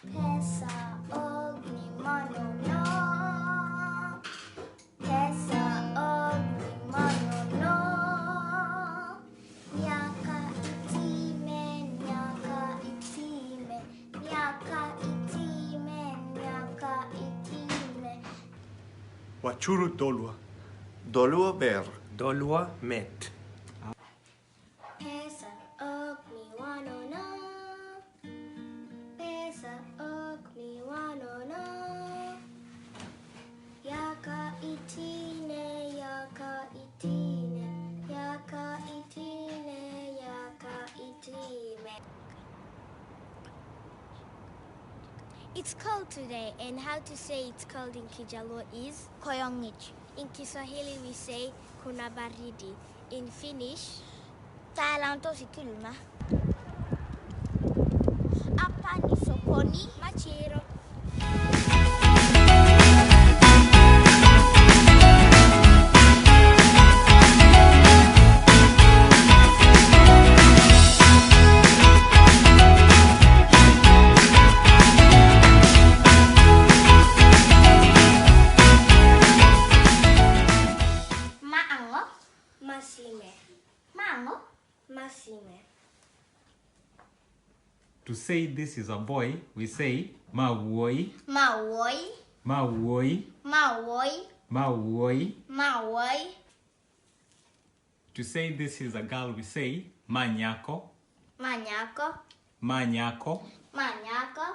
Pesa ogni mano no. Pesa ogni mano no. Miaka itime, miaka itime, miaka itime, miaka itime. Wachuru dolua. Dolua ber. Dolua met. Pesa ogni mano no. Pesa ogni mano no. Yaka itine, yaka itine, yaka itine, yaka itine. It's cold today, and how to say it's cold in Kijaluo is koyongich. In Kiswahili we say kuna baridi. In Finnish, täällä on tosi kylmä. Hapa ni sokoni, Machiro. Maango, masime. Maango, masime. To say this is a boy, we say mawoi, Mawoi, mawoi, mawoi, mawoi. mawoi. To say this is a girl, we say manyako, Manyako, manyako, manyako,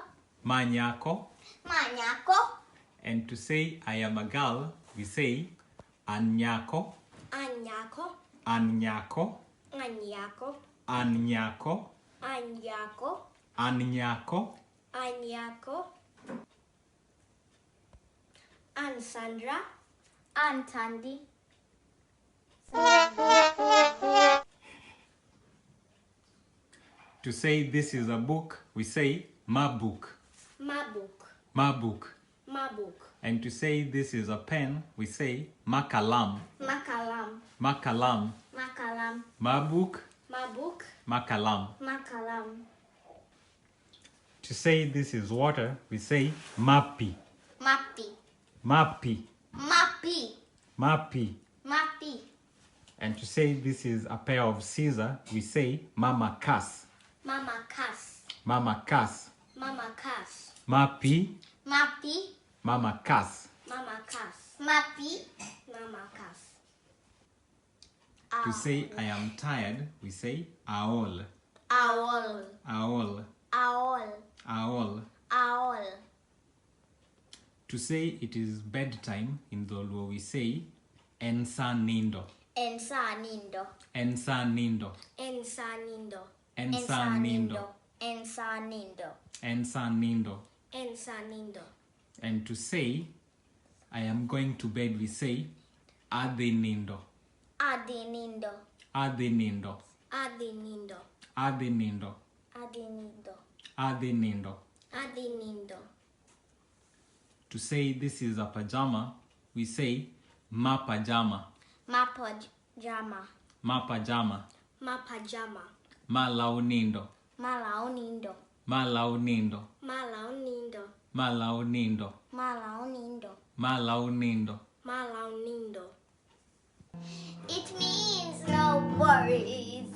manyako. manyako. And to say I am a girl, we say anyako, Anyako, anyako, anyako, anyako, anyako, anyako. anyako. Ansandra, Antandi. To say this is a book, we say mabuk, Mabuk, mabuk. mabuk. And to say this is a pen, we say makalam, Makalam, makalam. makalam. Mabuk, Mabuk, makalam. makalam. To say this is water, we say mapi, Mapi, mapi, mapi, mapi. mapi. And to say this is a pair of scissors, we say mama kas, Mama kas, mama kas. mama kas. Mapi, Mapi, mama kas. mama kas. Mapi, mama kas. To say I am tired, we say aol, Aol, aol, aol, aol. aol. To say it is bedtime in Dholuo, we say ensa nindo, Ensanindo, ensa nindo, ensanindo, Ensanindo. ensanindo, ensa nindo. ensanindo. And to say I am going to bed, we say ade nindo, Adinindo, ade nindo, adinindo, ade nindo, adinindo, ade nindo. adinindo. To say this is a pajama, we say ma pajama, Mapajama, ma pajama, mapajama. ma launindo, Malaunindo, ma launindo, malaunindo, ma launindo, malaunindo, ma launindo. malaunindo. It means no worries.